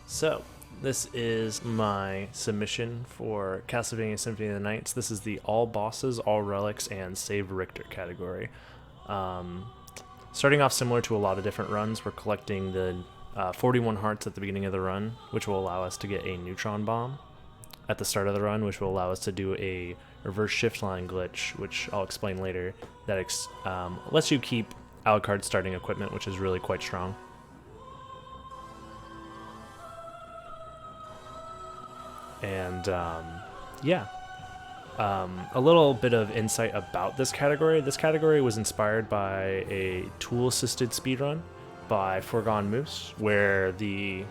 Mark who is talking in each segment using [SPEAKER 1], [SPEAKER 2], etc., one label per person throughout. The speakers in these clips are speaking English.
[SPEAKER 1] So, this is my submission for Castlevania Symphony of the Nights. This is the all bosses, all relics, and save Richter category. Starting off similar to a lot of different runs, we're collecting the 41 hearts at the beginning of the run, which will allow us to get a neutron bomb at the start of the run, which will allow us to do a reverse shift line glitch, which I'll explain later, that lets you keep Alucard starting equipment, which is really quite strong. And a little bit of insight about this category. This category was inspired by a tool-assisted speedrun by Dr4gonBlitz, where the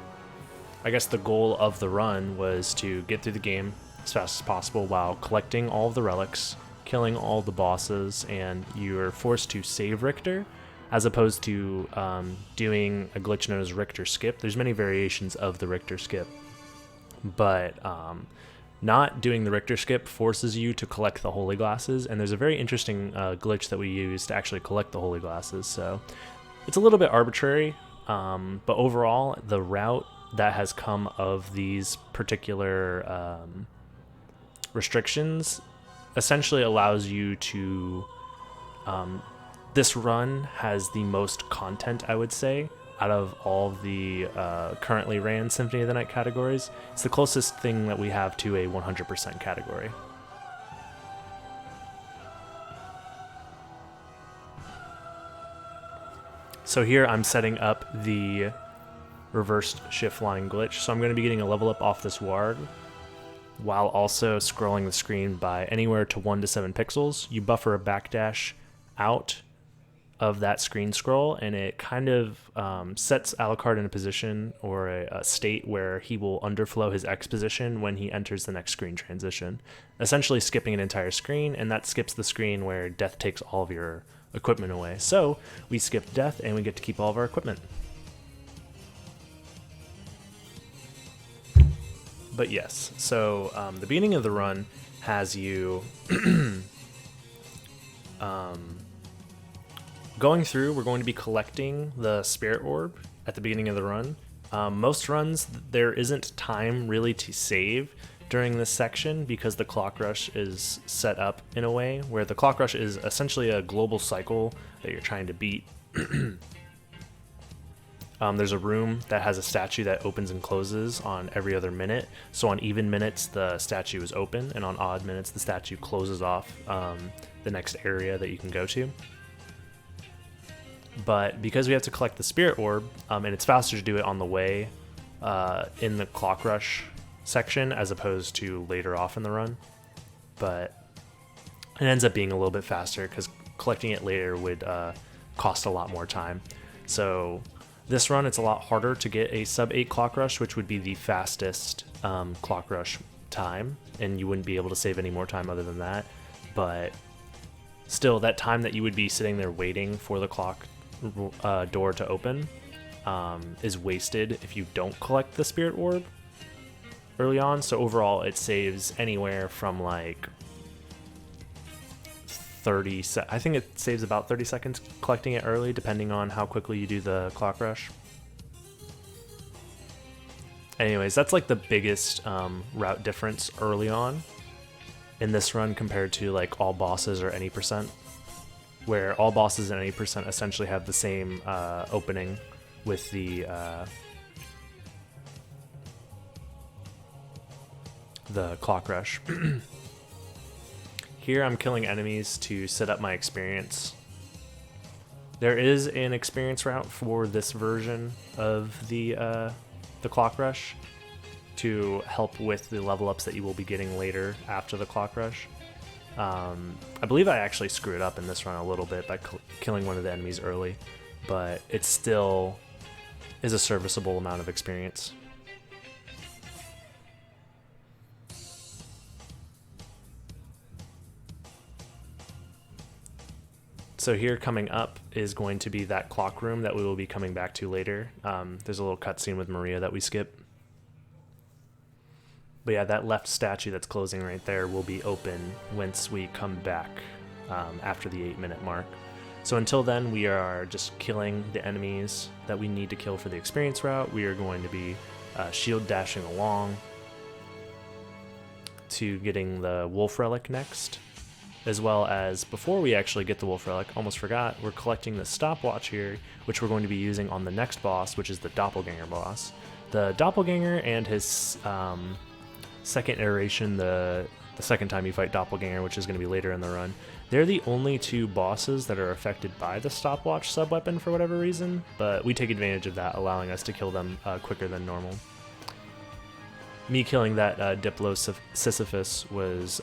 [SPEAKER 1] goal of the run was to get through the game as fast as possible while collecting all of the relics, killing all the bosses, and you're forced to save Richter, as opposed to doing a glitch known as Richter skip. There's many variations of the Richter skip, but not doing the Richter skip forces you to collect the holy glasses, and there's a very interesting glitch that we use to actually collect the holy glasses. So it's a little bit arbitrary, but overall the route that has come of these particular restrictions essentially allows you to this run has the most content, I would say, out of all the currently ran Symphony of the Night categories. It's the closest thing that we have to a 100% category. So here I'm setting up the reversed shift line glitch. So I'm going to be getting a level up off this ward while also scrolling the screen by anywhere to 1 to 7 pixels. You buffer a backdash out of that screen scroll, and it kind of sets Alucard in a position or a state where he will underflow his X position when he enters the next screen transition, essentially skipping an entire screen, and that skips the screen where death takes all of your equipment away. So we skip death and we get to keep all of our equipment. But yes, so the beginning of the run has you going through. We're going to be collecting the spirit orb at the beginning of the run. Most runs, there isn't time really to save during this section because the clock rush is set up in a way where the clock rush is essentially a global cycle that you're trying to beat. There's a room that has a statue that opens and closes on every other minute. So on even minutes, the statue is open, and on odd minutes, the statue closes off the next area that you can go to. But because we have to collect the spirit orb, and it's faster to do it on the way in the clock rush section as opposed to later off in the run. But it ends up being a little bit faster because collecting it later would cost a lot more time. So this run, it's a lot harder to get a sub 8 clock rush, which would be the fastest clock rush time, and you wouldn't be able to save any more time other than that. But still, that time that you would be sitting there waiting for the clock door to open is wasted if you don't collect the spirit orb early on. So overall, it saves anywhere from like 30 I think it saves about 30 seconds collecting it early, depending on how quickly you do the clock rush. Anyways, that's like the biggest route difference early on in this run compared to like all bosses or any percent, where all bosses and any percent essentially have the same opening with the clock rush. Here I'm killing enemies to set up my experience. There is an experience route for this version of the clock rush to help with the level ups that you will be getting later after the clock rush. I believe I actually screwed up in this run a little bit by killing one of the enemies early, but it still is a serviceable amount of experience. So here coming up is going to be that clock room that we will be coming back to later. There's a little cutscene with Maria that we skip. But yeah, that left statue that's closing right there will be open once we come back after the 8-minute mark. So until then, we are just killing the enemies that we need to kill for the experience route. We are going to be shield dashing along to getting the wolf relic next, as well as before we actually get the wolf relic, almost forgot, we're collecting the stopwatch here, which we're going to be using on the next boss, which is the doppelganger boss. The doppelganger and his second iteration, the second time you fight doppelganger, which is going to be later in the run, they're the only two bosses that are affected by the stopwatch sub-weapon for whatever reason, but we take advantage of that, allowing us to kill them quicker than normal. Me killing that Diplo Sisyphus was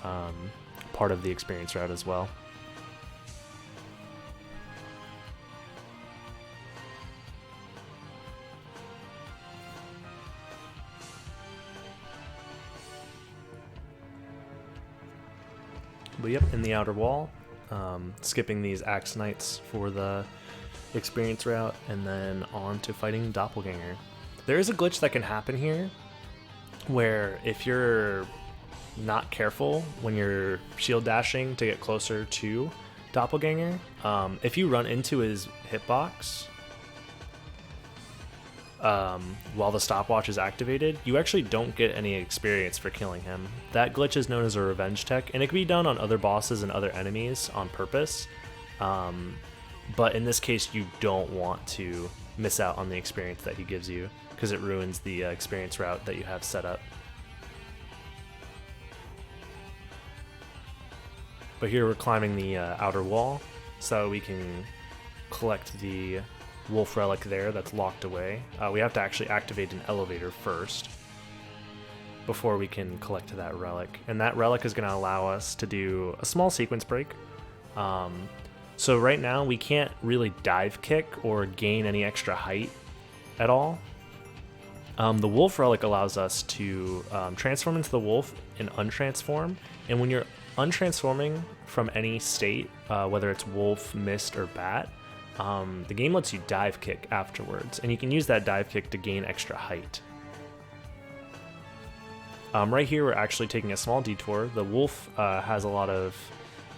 [SPEAKER 1] part of the experience route as well. But yep, in the outer wall, skipping these Axe Knights for the experience route, and then on to fighting Doppelganger. There is a glitch that can happen here, where if you're not careful when you're shield dashing to get closer to Doppelganger, if you run into his hitbox while the stopwatch is activated, you actually don't get any experience for killing him. That glitch is known as a revenge tech, and it can be done on other bosses and other enemies on purpose, but in this case you don't want to miss out on the experience that he gives you, because it ruins the experience route that you have set up. But here we're climbing the outer wall so we can collect the wolf relic there that's locked away. We have to actually activate an elevator first before we can collect that relic, and that relic is going to allow us to do a small sequence break. So right now we can't really dive kick or gain any extra height at all. The wolf relic allows us to transform into the wolf and untransform, and when you're untransforming from any state, whether it's wolf, mist, or bat, the game lets you dive kick afterwards, and you can use that dive kick to gain extra height. Right here we're actually taking a small detour. The wolf has a lot of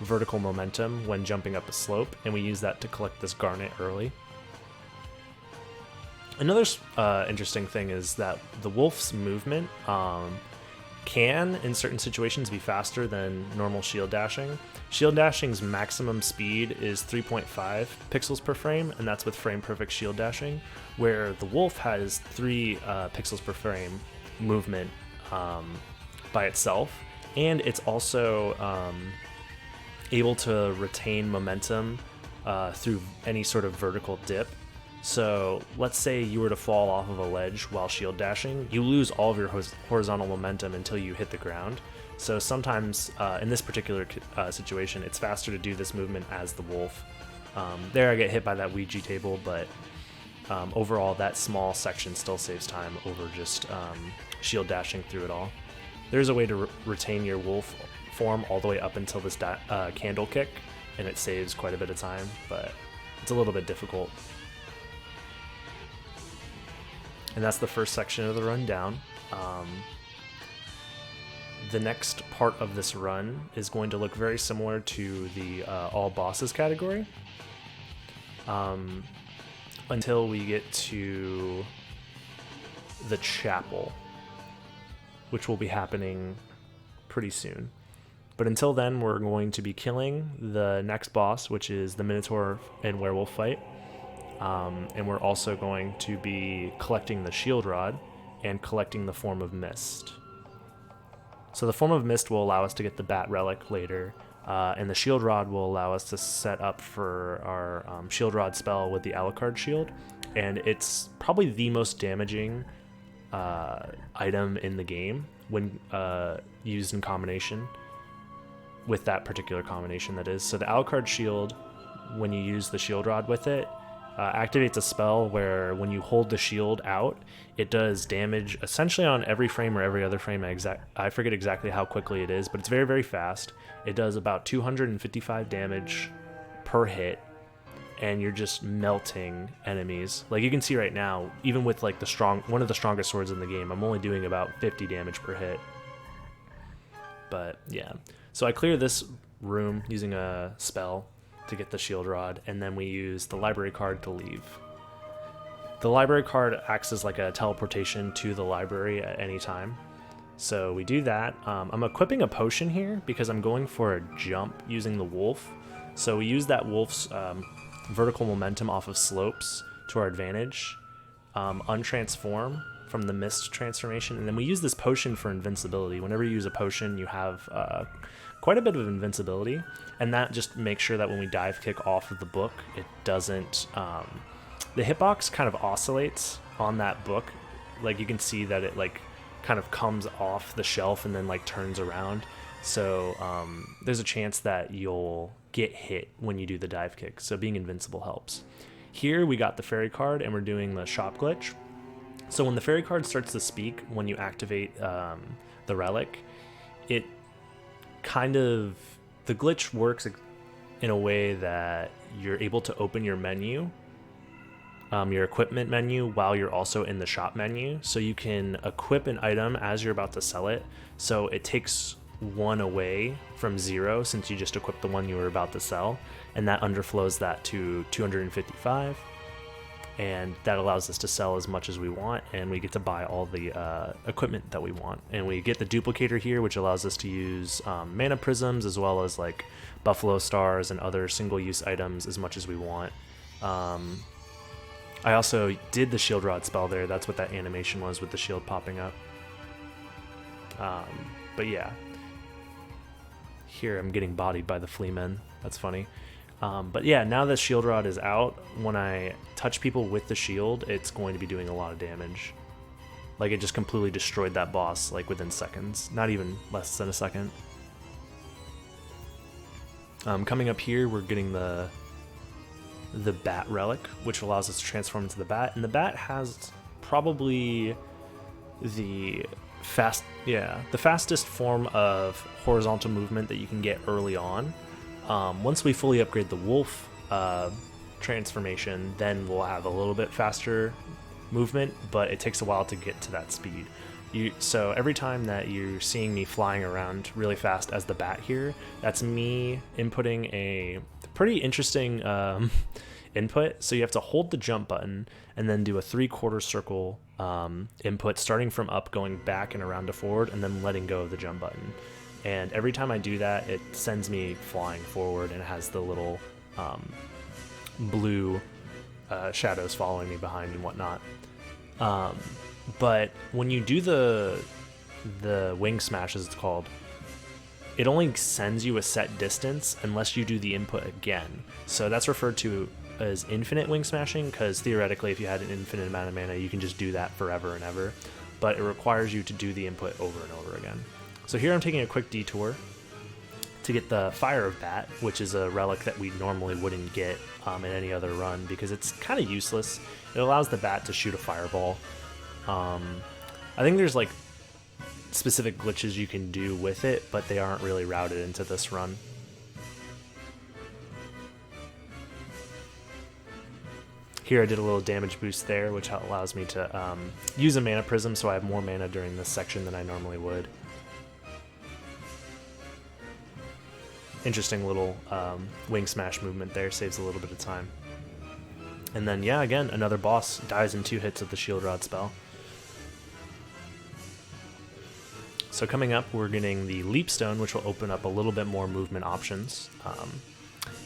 [SPEAKER 1] vertical momentum when jumping up a slope, and we use that to collect this garnet early. Another interesting thing is that the wolf's movement can, in certain situations, be faster than normal shield dashing. Shield dashing's maximum speed is 3.5 pixels per frame, and that's with frame perfect shield dashing, where the wolf has 3 pixels per frame movement by itself, and it's also able to retain momentum through any sort of vertical dip. So let's say you were to fall off of a ledge while shield dashing, you lose all of your horizontal momentum until you hit the ground. So sometimes in this particular situation, it's faster to do this movement as the wolf. There I get hit by that Ouija table, but overall that small section still saves time over just shield dashing through it all. There's a way to retain your wolf form all the way up until this candle kick, and it saves quite a bit of time, but it's a little bit difficult. And that's the first section of the run down. The next part of this run is going to look very similar to the all bosses category, until we get to the chapel, which will be happening pretty soon. But until then, we're going to be killing the next boss, which is the Minotaur and Werewolf fight. And we're also going to be collecting the shield rod and collecting the Form of Mist. So the Form of Mist will allow us to get the Bat Relic later, and the shield rod will allow us to set up for our shield rod spell with the Alucard shield, and it's probably the most damaging item in the game when used in combination with that particular combination, that is. So the Alucard shield, when you use the shield rod with it, activates a spell where when you hold the shield out, it does damage essentially on every frame or every other frame. I forget exactly how quickly it is, but it's very, very fast. It does about 255 damage per hit, and you're just melting enemies. Like you can see right now, even with like one of the strongest swords in the game, I'm only doing about 50 damage per hit. But yeah, so I clear this room using a spell to get the shield rod, and then we use the library card to leave. The library card acts as like a teleportation to the library at any time. So we do that. I'm equipping a potion here because I'm going for a jump using the wolf. So we use that wolf's vertical momentum off of slopes to our advantage. Untransform from the mist transformation, and then we use this potion for invincibility. Whenever you use a potion, you have quite a bit of invincibility, and that just makes sure that when we dive kick off of the book, it doesn't... the hitbox kind of oscillates on that book. Like, you can see that it like kind of comes off the shelf and then like turns around. So there's a chance that you'll get hit when you do the dive kick, so being invincible helps. Here we got the fairy card and we're doing the shop glitch. So when the fairy card starts to speak, when you activate the relic, it kind of, the glitch works in a way that you're able to open your menu, your equipment menu, while you're also in the shop menu. So you can equip an item as you're about to sell it. So it takes one away from 0 since you just equipped the one you were about to sell, and that underflows that to 255. And that allows us to sell as much as we want, and we get to buy all the equipment that we want. And we get the duplicator here, which allows us to use mana prisms as well as like buffalo stars and other single-use items as much as we want. I also did the shield rod spell there. That's what that animation was with the shield popping up. But yeah, here I'm getting bodied by the flea men. That's funny. But yeah, now that shield rod is out, when I touch people with the shield, it's going to be doing a lot of damage. Like, it just completely destroyed that boss like within seconds, not even less than a second. Coming up here, we're getting the bat relic, which allows us to transform into the bat, and the bat has probably the fastest form of horizontal movement that you can get early on. Once we fully upgrade the wolf transformation, then we'll have a little bit faster movement, but it takes a while to get to that speed. So every time that you're seeing me flying around really fast as the bat here, that's me inputting a pretty interesting input. So you have to hold the jump button and then do a 3/4 circle input, starting from up, going back and around to forward, and then letting go of the jump button. And every time I do that, it sends me flying forward, and it has the little blue shadows following me behind and whatnot. But when you do the wing smash, as it's called, it only sends you a set distance unless you do the input again. So that's referred to as infinite wing smashing, because theoretically, if you had an infinite amount of mana, you can just do that forever and ever. But it requires you to do the input over and over again. So here I'm taking a quick detour to get the Fire of Bat, which is a relic that we normally wouldn't get in any other run because it's kind of useless. It allows the bat to shoot a fireball. I think there's like specific glitches you can do with it, but they aren't really routed into this run. Here I did a little damage boost there, which allows me to use a mana prism, so I have more mana during this section than I normally would. Interesting little wing smash movement there, saves a little bit of time. And then, yeah, again, another boss dies in 2 hits of the shield rod spell. So coming up, we're getting the Leap Stone, which will open up a little bit more movement options.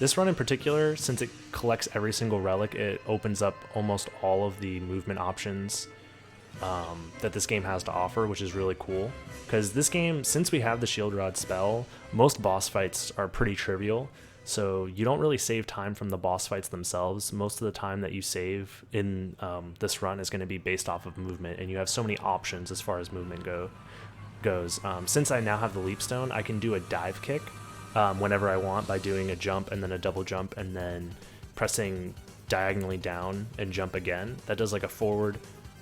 [SPEAKER 1] This run in particular, since it collects every single relic, it opens up almost all of the movement options that this game has to offer, which is really cool. Because this game, since we have the shield rod spell, most boss fights are pretty trivial, so you don't really save time from the boss fights themselves. Most of the time that you save in this run is going to be based off of movement, and you have so many options as far as movement goes. Since I now have the Leap Stone, I can do a dive kick whenever I want by doing a jump and then a double jump and then pressing diagonally down and jump again. That does like a forward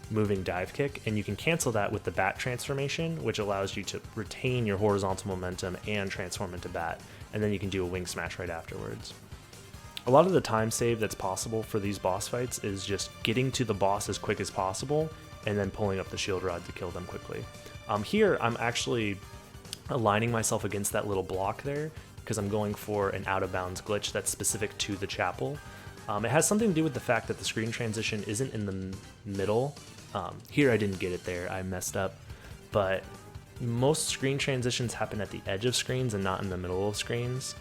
[SPEAKER 1] moving dive kick, and you can cancel that with the bat transformation, which allows you to retain your horizontal momentum and transform into bat, and then you can do a wing smash right afterwards. A lot of the time save that's possible for these boss fights is just getting to the boss as quick as possible and then pulling up the shield rod to kill them quickly. Here I'm actually aligning myself against that little block there because I'm going for an out of bounds glitch that's specific to the chapel. It has something to do with the fact that the screen transition isn't in the middle. Here I didn't get it there, I messed up. But most screen transitions happen at the edge of screens and not in the middle of screens.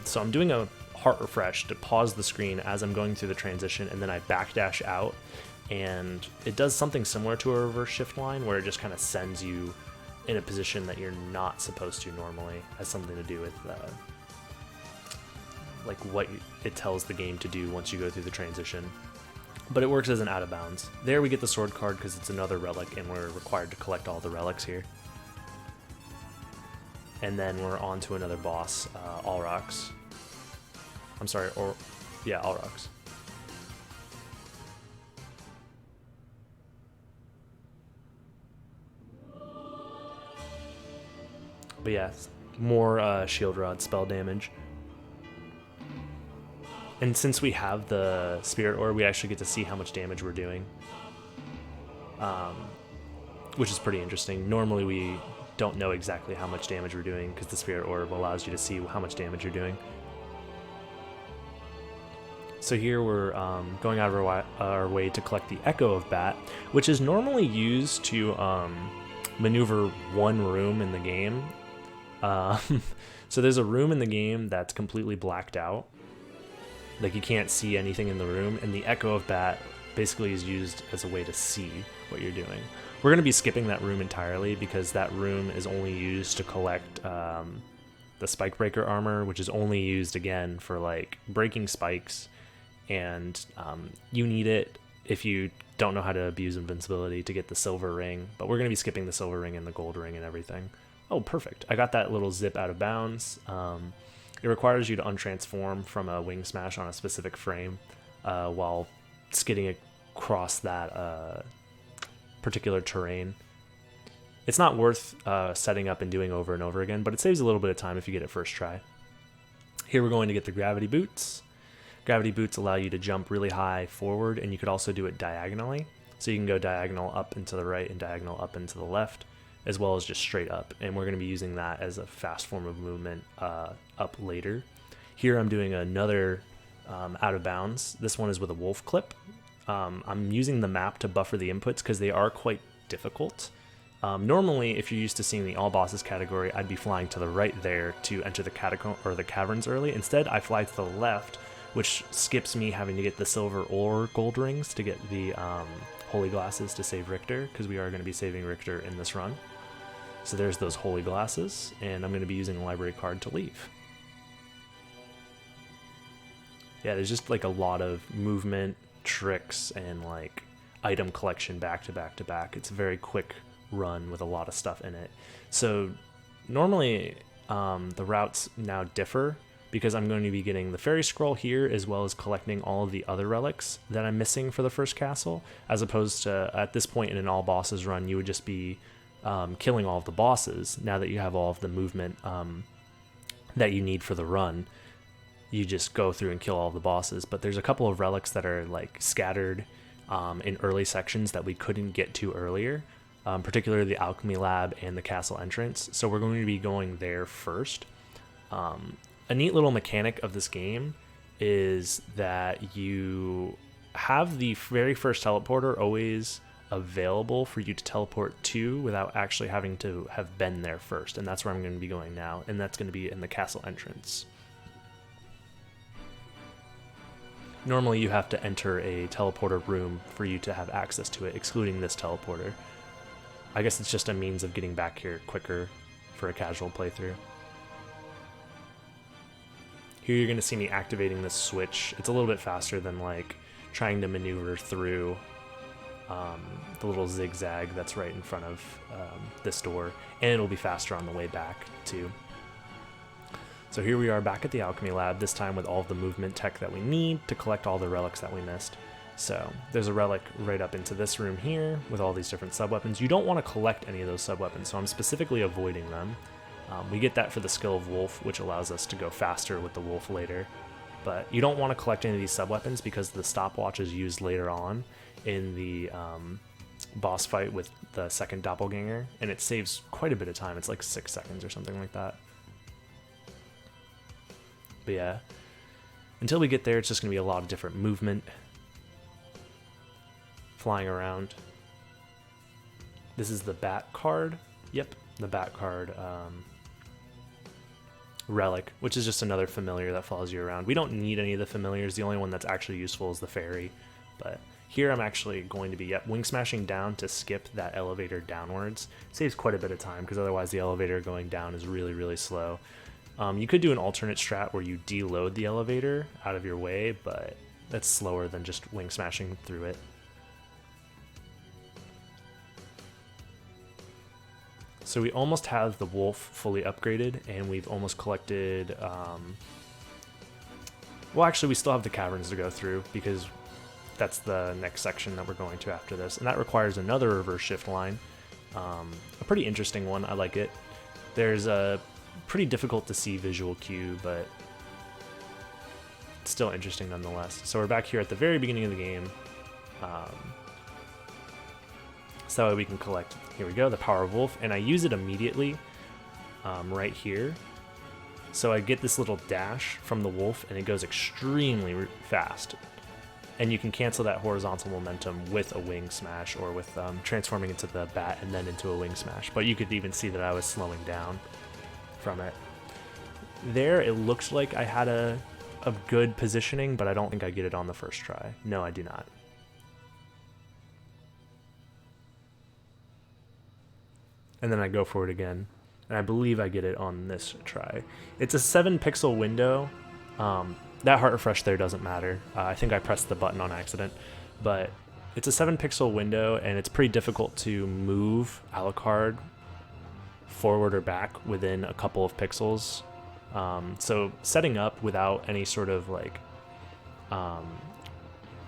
[SPEAKER 1] So I'm doing a heart refresh to pause the screen as I'm going through the transition, and then I backdash out, and it does something similar to a reverse shift line where it just kind of sends you in a position that you're not supposed to normally. It has something to do with like what it tells the game to do once you go through the transition. But it works as an out of bounds. There we get the sword card because it's another relic and we're required to collect all the relics here. And then we're on to another boss, Alrox. I'm sorry, Alrox. But yeah, more shield rod spell damage. And since we have the spirit orb, we actually get to see how much damage we're doing, which is pretty interesting. Normally we don't know exactly how much damage we're doing because the spirit orb allows you to see how much damage you're doing. So here we're going out of our way to collect the Echo of Bat, which is normally used to maneuver one room in the game. So there's a room in the game that's completely blacked out. Like you can't see anything in the room, and the Echo of Bat basically is used as a way to see what you're doing. We're going to be skipping that room entirely because that room is only used to collect the Spike Breaker armor, which is only used again for like breaking spikes, and you need it if you don't know how to abuse invincibility to get the silver ring, but we're going to be skipping the silver ring and the gold ring and everything. Oh, perfect. I got that little zip out of bounds. It requires you to untransform from a wing smash on a specific frame while skidding across that particular terrain. It's not worth setting up and doing over and over again, but it saves a little bit of time if you get it first try. Here we're going to get the gravity boots. Gravity boots allow you to jump really high forward, and you could also do it diagonally. So you can go diagonal up and to the right and diagonal up and to the left, as well as just straight up. And we're going to be using that as a fast form of movement up later. Here I'm doing another out of bounds. This one is with a wolf clip. I'm using the map to buffer the inputs because they are quite difficult. Normally, if you're used to seeing the all bosses category, I'd be flying to the right there to enter the catacomb or the caverns early. Instead, I fly to the left, which skips me having to get the silver or gold rings to get the holy glasses to save Richter, because we are going to be saving Richter in this run. So there's those holy glasses, and I'm going to be using a library card to leave. Yeah, there's just like a lot of movement, tricks, and like item collection back to back to back. It's a very quick run with a lot of stuff in it. So normally the routes now differ because I'm going to be getting the fairy scroll here as well as collecting all of the other relics that I'm missing for the first castle, as opposed to at this point in an all bosses run you would just be killing all of the bosses. Now that you have all of the movement that you need for the run, you just go through and kill all of the bosses. But there's a couple of relics that are like scattered in early sections that we couldn't get to earlier, particularly the alchemy lab and the castle entrance. So we're going to be going there first. A neat little mechanic of this game is that you have the very first teleporter always available for you to teleport to without actually having to have been there first, and that's where I'm going to be going now, and that's going to be in the castle entrance. Normally you have to enter a teleporter room for you to have access to it, excluding this teleporter. I guess it's just a means of getting back here quicker for a casual playthrough. Here you're going to see me activating this switch. It's a little bit faster than like trying to maneuver through the little zigzag that's right in front of this door, and it'll be faster on the way back too. So here we are back at the alchemy lab, this time with all of the movement tech that we need to collect all the relics that we missed. So there's a relic right up into this room here with all these different sub-weapons. You don't want to collect any of those sub-weapons, so I'm specifically avoiding them. We get that for the skill of Wolf, which allows us to go faster with the Wolf later. But you don't want to collect any of these sub-weapons because the stopwatch is used later on in the boss fight with the second doppelganger, and it saves quite a bit of time. It's like 6 seconds or something like that. But yeah, Until we get there, it's just going to be a lot of different movement, flying around. This is the bat card. Yep, the bat card. Relic, which is just another familiar that follows you around. We don't need any of the familiars. The only one that's actually useful is the fairy. But here I'm actually going to be wing smashing down to skip that elevator downwards. Saves quite a bit of time because otherwise the elevator going down is really, really slow. You could do an alternate strat where you deload the elevator out of your way, but that's slower than just wing smashing through it. So we almost have the wolf fully upgraded, and we've almost collected... well, actually, we still have the caverns to go through, because that's the next section that we're going to after this. And that requires another reverse shift line. A pretty interesting one. I like it. There's a pretty difficult to see visual cue, but it's still interesting nonetheless. So we're back here at the very beginning of the game. So that way we can collect, here we go, the Power of Wolf, and I use it immediately right here. So I get this little dash from the wolf, and it goes extremely fast. And you can cancel that horizontal momentum with a wing smash, or with transforming into the bat and then into a wing smash. But you could even see that I was slowing down from it. There, it looks like I had a good positioning, but I don't think I get it on the first try. No, I do not. And then I go for it again, and I believe I get it on this try. It's a 7-pixel window. That heart refresh there doesn't matter. I think I pressed the button on accident, but it's a 7-pixel window, and it's pretty difficult to move Alucard forward or back within a couple of pixels. So setting up without any sort of like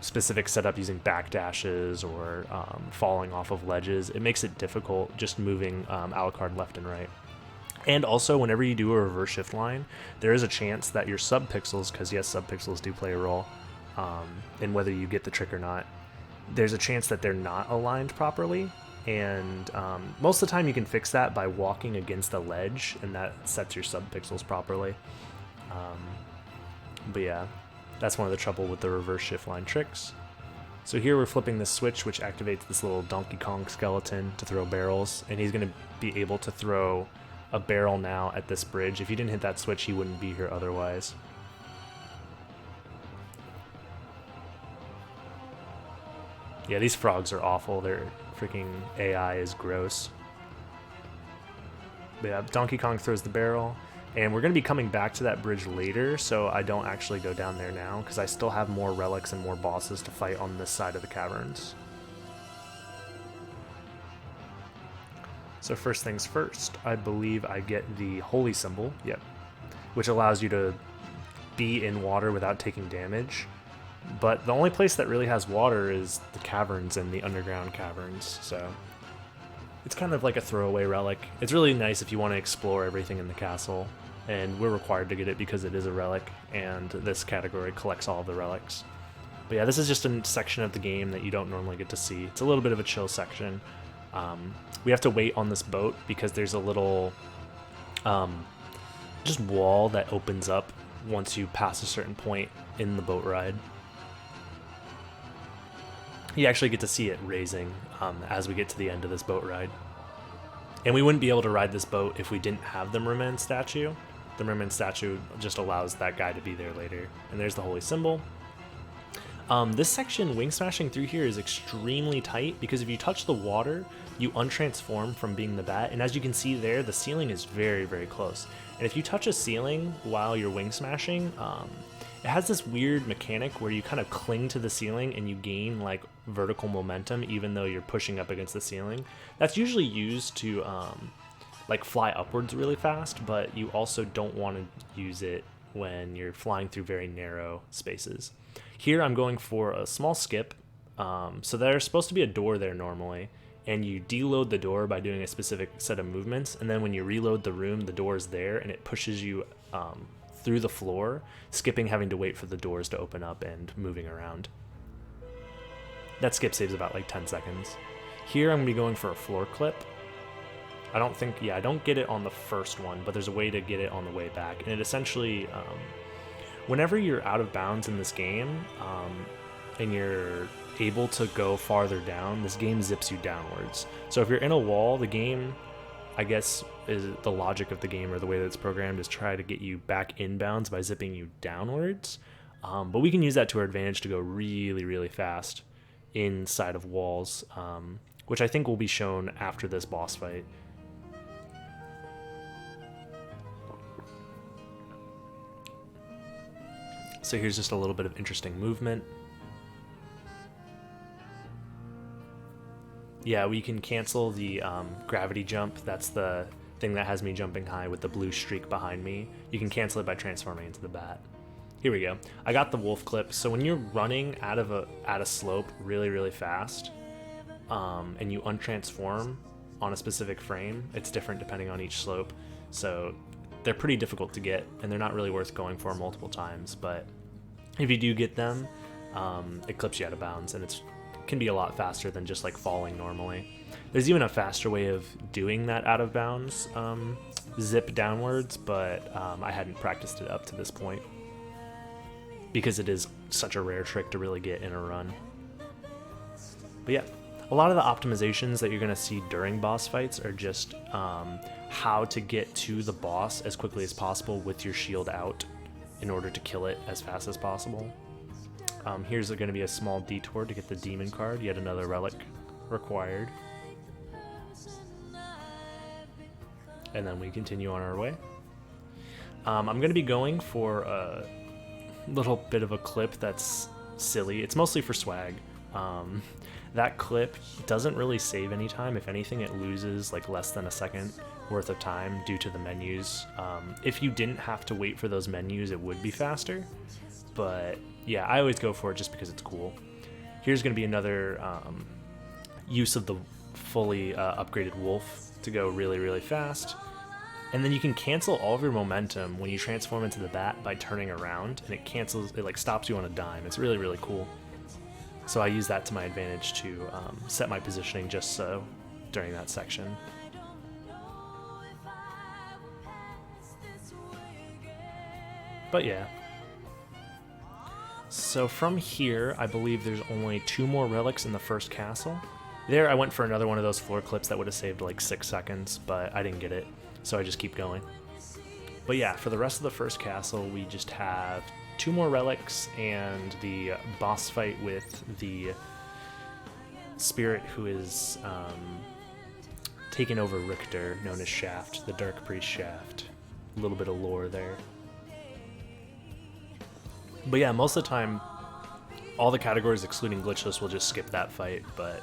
[SPEAKER 1] specific setup using backdashes or falling off of ledges, it makes it difficult just moving Alucard left and right. And also, whenever you do a reverse shift line, there is a chance that your subpixels, because yes, subpixels do play a role in whether you get the trick or not, there's a chance that they're not aligned properly. And most of the time you can fix that by walking against a ledge, and that sets your subpixels properly. But yeah, that's one of the trouble with the reverse shift line tricks. So here we're flipping the switch, which activates this little Donkey Kong skeleton to throw barrels, and he's going to be able to throw a barrel now at this bridge. If he didn't hit that switch, he wouldn't be here otherwise. Yeah, these frogs are awful. Their freaking AI is gross. But yeah, Donkey Kong throws the barrel. And we're going to be coming back to that bridge later, so I don't actually go down there now, because I still have more relics and more bosses to fight on this side of the caverns. So first things first, I believe I get the holy symbol, yep, which allows you to be in water without taking damage. But the only place that really has water is the caverns and the underground caverns, so it's kind of like a throwaway relic. It's really nice if you want to explore everything in the castle, and we're required to get it because it is a relic, and this category collects all of the relics. But yeah, this is just a section of the game that you don't normally get to see. It's a little bit of a chill section. We have to wait on this boat because there's a little just wall that opens up once you pass a certain point in the boat ride. You actually get to see it raising as we get to the end of this boat ride. And we wouldn't be able to ride this boat if we didn't have the merman statue. The merman statue just allows that guy to be there later. And there's the holy symbol. This section, wing smashing through here, is extremely tight because if you touch the water, you untransform from being the bat. And as you can see there, the ceiling is very, very close. And if you touch a ceiling while you're wing smashing, it has this weird mechanic where you kind of cling to the ceiling and you gain like vertical momentum even though you're pushing up against the ceiling. That's usually used to like fly upwards really fast, but you also don't want to use it when you're flying through very narrow spaces. Here I'm going for a small skip. So there's supposed to be a door there normally, and you deload the door by doing a specific set of movements, and then when you reload the room, the door is there and it pushes you through the floor, skipping having to wait for the doors to open up and moving around. That skip saves about like 10 seconds. Here I'm going to be going for a floor clip. I don't get it on the first one, but there's a way to get it on the way back. And it essentially whenever you're out of bounds in this game, and you're able to go farther down, this game zips you downwards. So if you're in a wall, the game, I guess, is the logic of the game, or the way that it's programmed, is try to get you back inbounds by zipping you downwards. But we can use that to our advantage to go really, really fast inside of walls, which I think will be shown after this boss fight. So here's just a little bit of interesting movement. Yeah, we can cancel the gravity jump. That's the thing that has me jumping high with the blue streak behind me. You can cancel it by transforming into the bat. Here we go. I got the wolf clip. So when you're running at a slope really, really fast, and you untransform on a specific frame, it's different depending on each slope. So they're pretty difficult to get, and they're not really worth going for multiple times. But if you do get them, it clips you out of bounds, and it can be a lot faster than just like falling normally. There's even a faster way of doing that out of bounds zip downwards, but I hadn't practiced it up to this point because it is such a rare trick to really get in a run. But yeah, a lot of the optimizations that you're going to see during boss fights are just how to get to the boss as quickly as possible with your shield out in order to kill it as fast as possible. Here's going to be a small detour to get the demon card, yet another relic required. And then we continue on our way. I'm going to be going for a little bit of a clip that's silly. It's mostly for swag. That clip doesn't really save any time. If anything, it loses like less than a second worth of time due to the menus. If you didn't have to wait for those menus, it would be faster. But yeah, I always go for it just because it's cool. Here's going to be another use of the fully upgraded wolf to go really, really fast. And then you can cancel all of your momentum when you transform into the bat by turning around, and it like stops you on a dime. It's really, really cool. So I use that to my advantage to set my positioning just so during that section. But yeah. So from here, I believe there's only 2 more relics in the first castle. There, I went for another one of those floor clips that would have saved like 6 seconds, but I didn't get it, so I just keep going. But yeah, for the rest of the first castle, we just have 2 more relics and the boss fight with the spirit who is taken over Richter, known as Shaft, the Dark Priest Shaft. A little bit of lore there. But yeah, most of the time, all the categories excluding glitchless will just skip that fight, but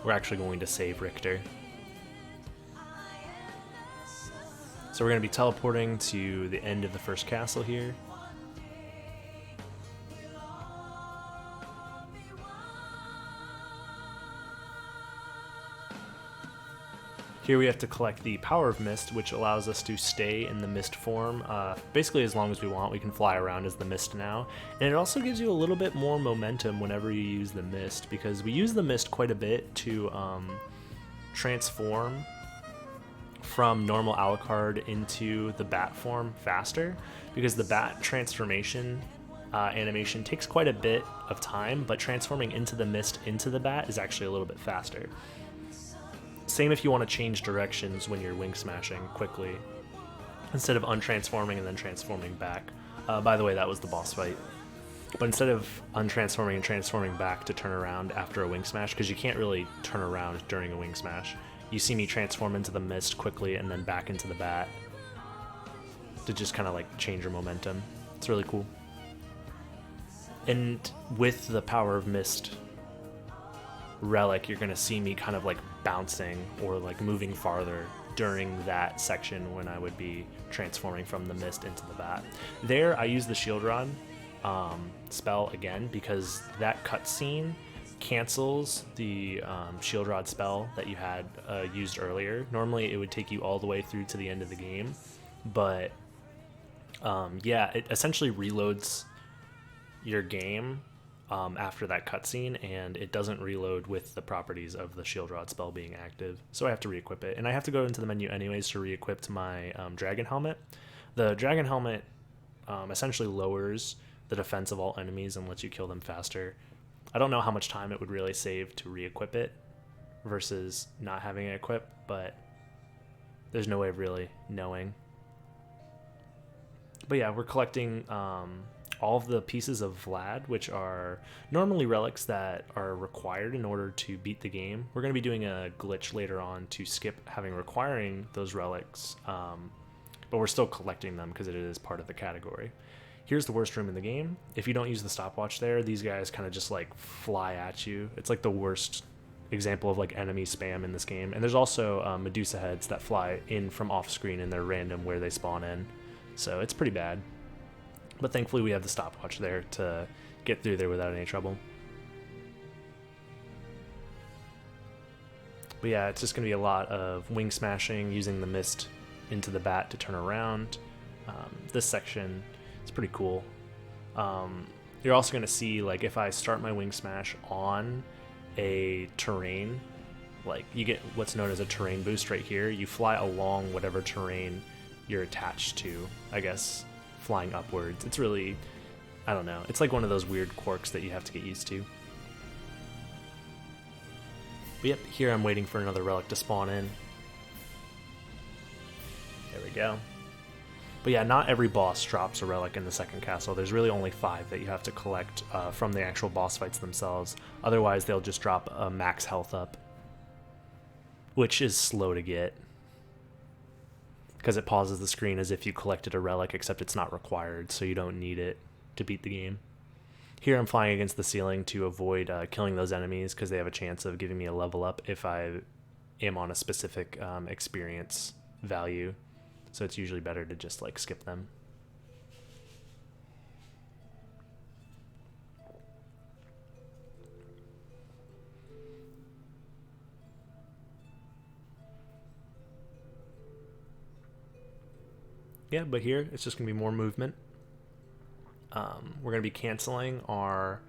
[SPEAKER 1] we're actually going to save Richter. So we're going to be teleporting to the end of the first castle here. Here we have to collect the Power of Mist, which allows us to stay in the mist form basically as long as we want. We can fly around as the mist now. And it also gives you a little bit more momentum whenever you use the mist, because we use the mist quite a bit to transform from normal Alucard into the bat form faster, because the bat transformation animation takes quite a bit of time, but transforming into the mist into the bat is actually a little bit faster. Same if you want to change directions when you're wing smashing quickly, instead of untransforming and then transforming back. By the way, that was the boss fight. But instead of untransforming and transforming back to turn around after a wing smash, because you can't really turn around during a wing smash, you see me transform into the mist quickly and then back into the bat to just kind of like change your momentum. It's really cool. And with the Power of Mist relic, you're going to see me kind of like bouncing or like moving farther during that section when I would be transforming from the mist into the bat. There, I use the Shield Rod spell again because that cutscene cancels the Shield Rod spell that you had used earlier. Normally, it would take you all the way through to the end of the game, but yeah, it essentially reloads your game after that cutscene, and it doesn't reload with the properties of the Shield Rod spell being active. So I have to re-equip it, and I have to go into the menu anyways to re-equip my dragon helmet. The dragon helmet essentially lowers the defense of all enemies and lets you kill them faster. I don't know how much time it would really save to re-equip it versus not having it equipped, but there's no way of really knowing. But yeah, we're collecting all of the pieces of Vlad, which are normally relics that are required in order to beat the game. We're going to be doing a glitch later on to skip requiring those relics, but we're still collecting them because it is part of the category. Here's the worst room in the game. If you don't use the stopwatch there, these guys kind of just like fly at you. It's like the worst example of like enemy spam in this game. And there's also Medusa heads that fly in from off screen and they're random where they spawn in. So it's pretty bad. But thankfully we have the stopwatch there to get through there without any trouble. But yeah, it's just going to be a lot of wing smashing, using the mist into the bat to turn around. This section is pretty cool. You're also going to see, like, if I start my wing smash on a terrain, like you get what's known as a terrain boost right here. You fly along whatever terrain you're attached to, I guess, flying upwards. It's really, I don't know, it's like one of those weird quirks that you have to get used to. But yep, here I'm waiting for another relic to spawn in. There we go. But yeah, not every boss drops a relic in the second castle. There's really only 5 that you have to collect from the actual boss fights themselves. Otherwise, they'll just drop a max health up, which is slow to get, because it pauses the screen as if you collected a relic, except it's not required, so you don't need it to beat the game. Here I'm flying against the ceiling to avoid killing those enemies, because they have a chance of giving me a level up if I am on a specific experience value. So it's usually better to just like skip them. Yeah, but here it's just going to be more movement. We're going to be canceling our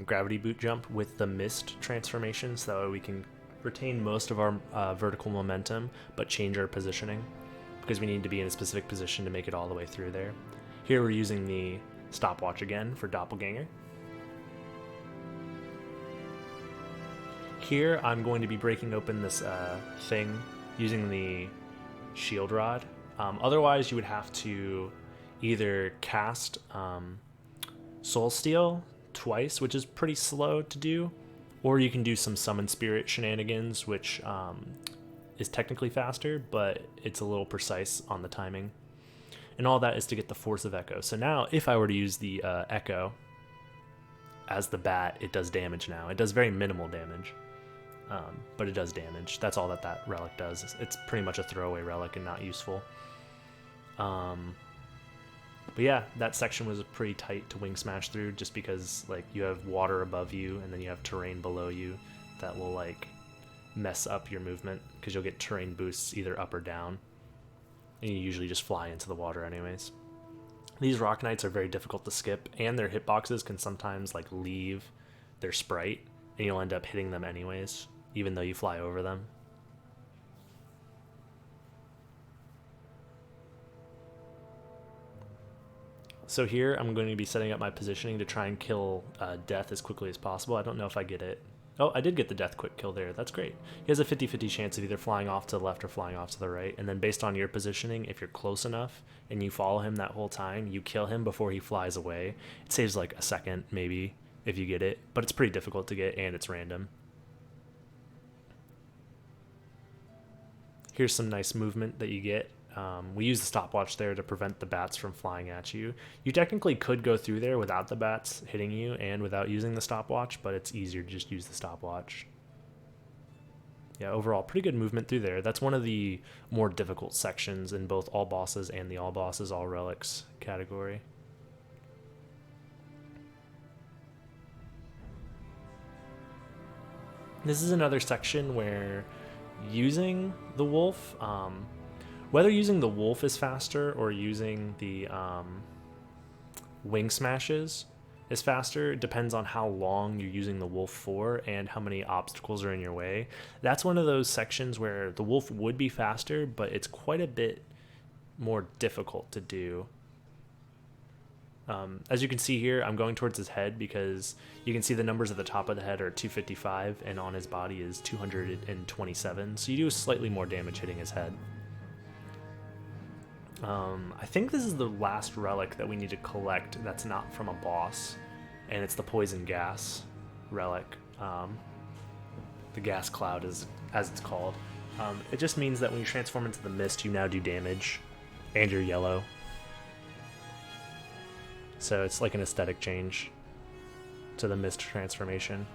[SPEAKER 1] gravity boot jump with the mist transformation, so that we can retain most of our vertical momentum, but change our positioning, because we need to be in a specific position to make it all the way through there. Here we're using the stopwatch again for Doppelganger. Here I'm going to be breaking open this thing using the shield rod. Otherwise you would have to either cast Soul Steal twice, which is pretty slow to do, or you can do some Summon Spirit shenanigans, which is technically faster, but it's a little precise on the timing. And all that is to get the Force of Echo. So now, if I were to use the Echo as the bat, it does damage now. It does very minimal damage, but it does damage. That's all that relic does. It's pretty much a throwaway relic and not useful. But yeah, that section was pretty tight to wing smash through, just because like you have water above you and then you have terrain below you that will like mess up your movement, because you'll get terrain boosts either up or down, and you usually just fly into the water anyways. These Rock Knights are very difficult to skip, and their hitboxes can sometimes like leave their sprite, and you'll end up hitting them anyways, even though you fly over them. So here I'm going to be setting up my positioning to try and kill Death as quickly as possible. I don't know if I get it. Oh, I did get the Death quick kill there. That's great. He has a 50-50 chance of either flying off to the left or flying off to the right. And then based on your positioning, if you're close enough and you follow him that whole time, you kill him before he flies away. It saves like a second maybe if you get it, but it's pretty difficult to get and it's random. Here's some nice movement that you get. We use the stopwatch there to prevent the bats from flying at you. You technically could go through there without the bats hitting you and without using the stopwatch, but it's easier to just use the stopwatch. Yeah, overall, pretty good movement through there. That's one of the more difficult sections in both all bosses and the all bosses, all relics category. This is another section where using the wolf, whether using the wolf is faster or using the wing smashes is faster depends on how long you're using the wolf for and how many obstacles are in your way. That's one of those sections where the wolf would be faster, but it's quite a bit more difficult to do. As you can see here, I'm going towards his head because you can see the numbers at the top of the head are 255 and on his body is 227. So you do slightly more damage hitting his head. I think this is the last relic that we need to collect that's not from a boss, and it's the poison gas relic. The gas cloud is as it's called. It just means that when you transform into the mist, you now do damage, and you're yellow. So it's like an aesthetic change to the mist transformation.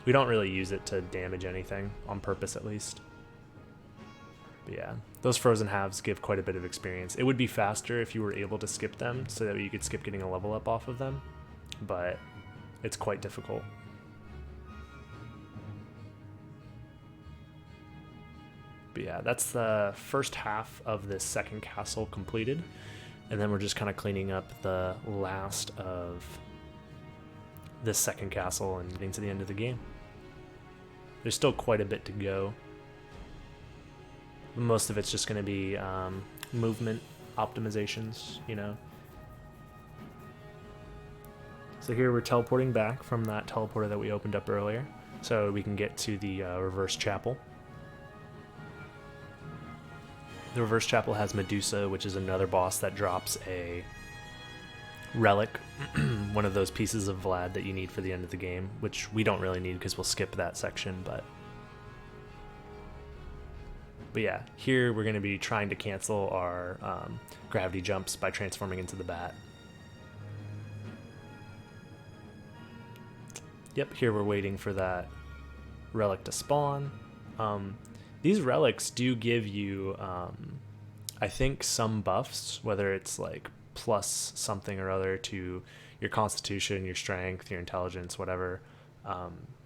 [SPEAKER 1] We don't really use it to damage anything, on purpose at least. But yeah, those frozen halves give quite a bit of experience. It would be faster if you were able to skip them so that you could skip getting a level up off of them, but it's quite difficult. But yeah, that's the first half of this second castle completed. And then we're just kind of cleaning up the last of this second castle and getting to the end of the game. There's still quite a bit to go. Most of it's just going to be movement optimizations, you know. So here we're teleporting back from that teleporter that we opened up earlier, so we can get to the reverse chapel. The reverse chapel has Medusa, which is another boss that drops a relic, one of those pieces of Vlad that you need for the end of the game, which we don't really need because we'll skip that section, but yeah, here we're going to be trying to cancel our gravity jumps by transforming into the bat. Yep, here we're waiting for that relic to spawn. These relics do give you, I think, some buffs, whether it's like plus something or other to your constitution, your strength, your intelligence, whatever.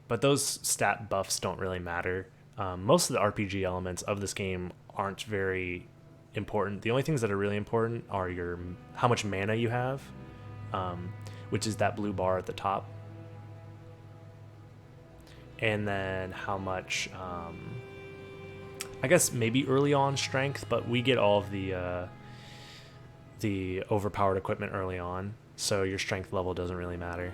[SPEAKER 1] But those stat buffs don't really matter. Most of the RPG elements of this game aren't very important. The only things that are really important are how much mana you have, which is that blue bar at the top, and then how much, I guess maybe early on strength, but we get all of the overpowered equipment early on, so your strength level doesn't really matter.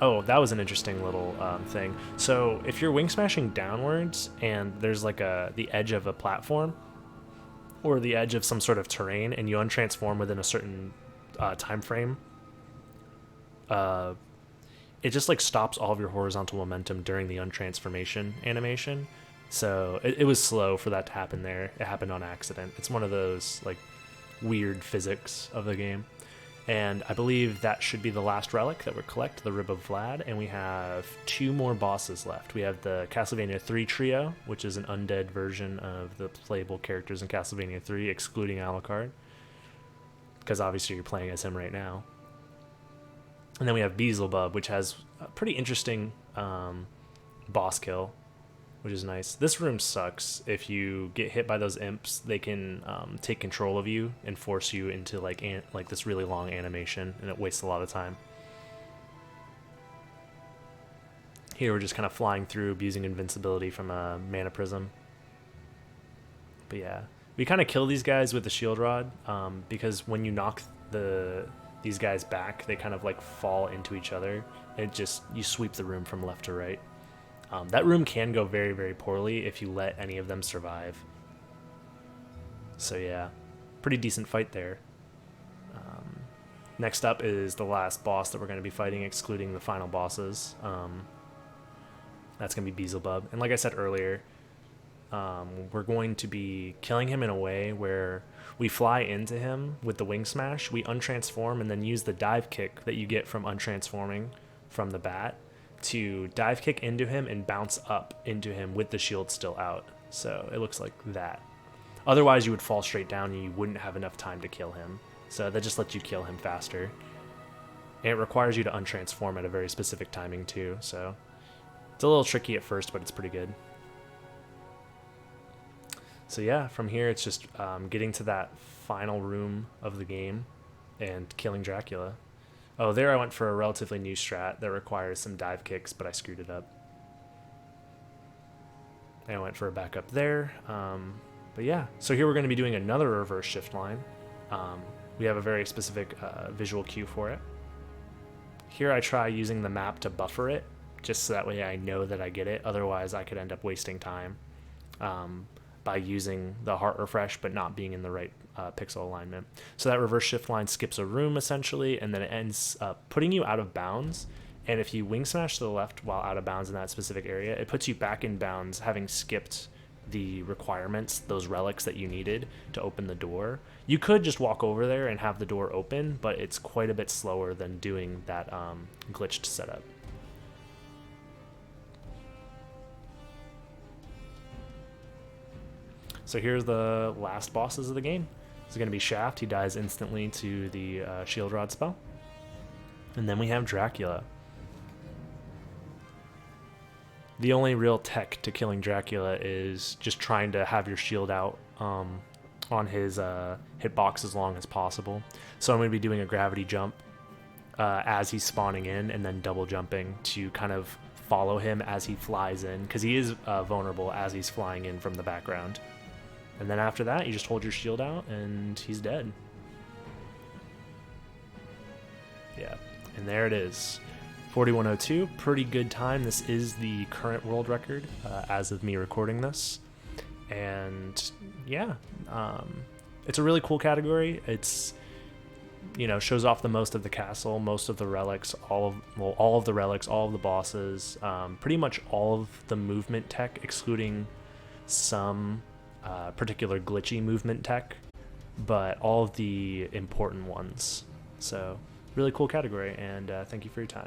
[SPEAKER 1] Oh, that was an interesting little thing. So if you're wing smashing downwards and there's like the edge of a platform or the edge of some sort of terrain and you untransform within a certain time frame, it just like stops all of your horizontal momentum during the untransformation animation. So it was slow for that to happen there. It happened on accident. It's one of those like weird physics of the game. And I believe that should be the last relic that we collect, the Rib of Vlad, and we have 2 more bosses left. We have the Castlevania 3 trio, which is an undead version of the playable characters in Castlevania 3, excluding Alucard, because obviously you're playing as him right now. And then we have Beelzebub, which has a pretty interesting boss kill, which is nice. This room sucks. If you get hit by those imps, they can take control of you and force you into like this really long animation, and it wastes a lot of time. Here we're just kind of flying through, abusing invincibility from a mana prism. But yeah, we kind of kill these guys with the shield rod, because when you knock these guys back, they kind of like fall into each other, and you sweep the room from left to right. That room can go very, very poorly if you let any of them survive. So yeah, pretty decent fight there. Next up is the last boss that we're going to be fighting, excluding the final bosses. That's going to be Beelzebub. And like I said earlier, we're going to be killing him in a way where we fly into him with the wing smash, we untransform, and then use the dive kick that you get from untransforming from the bat to dive kick into him and bounce up into him with the shield still out. So it looks like that. Otherwise you would fall straight down and you wouldn't have enough time to kill him. So that just lets you kill him faster. And it requires you to untransform at a very specific timing too. So it's a little tricky at first, but it's pretty good. So yeah, from here it's just getting to that final room of the game and killing Dracula. Oh, there I went for a relatively new strat that requires some dive kicks, but I screwed it up. I went for a backup there. But yeah, so here we're going to be doing another reverse shift line. we have a very specific visual cue for it. Here I try using the map to buffer it, just so that way I know that I get it. Otherwise I could end up wasting time by using the heart refresh but not being in the right pixel alignment. So that reverse shift line skips a room essentially, and then it ends up putting you out of bounds. And if you wing smash to the left while out of bounds in that specific area, it puts you back in bounds, having skipped the requirements, those relics that you needed to open the door. You could just walk over there and have the door open, but it's quite a bit slower than doing that glitched setup. So here's the last bosses of the game. This is going to be Shaft. He dies instantly to the Shield Rod spell. And then we have Dracula. The only real tech to killing Dracula is just trying to have your shield out on his hitbox as long as possible. So I'm going to be doing a gravity jump as he's spawning in, and then double jumping to kind of follow him as he flies in, because he is vulnerable as he's flying in from the background. And then after that, you just hold your shield out and he's dead. Yeah, and there it is. 4102, pretty good time. This is the current world record as of me recording this. And yeah, it's a really cool category. It's, you know, shows off the most of the castle, most of the relics, all of the relics, all of the bosses, pretty much all of the movement tech, excluding some particular glitchy movement tech, but all of the important ones. So really cool category, and thank you for your time.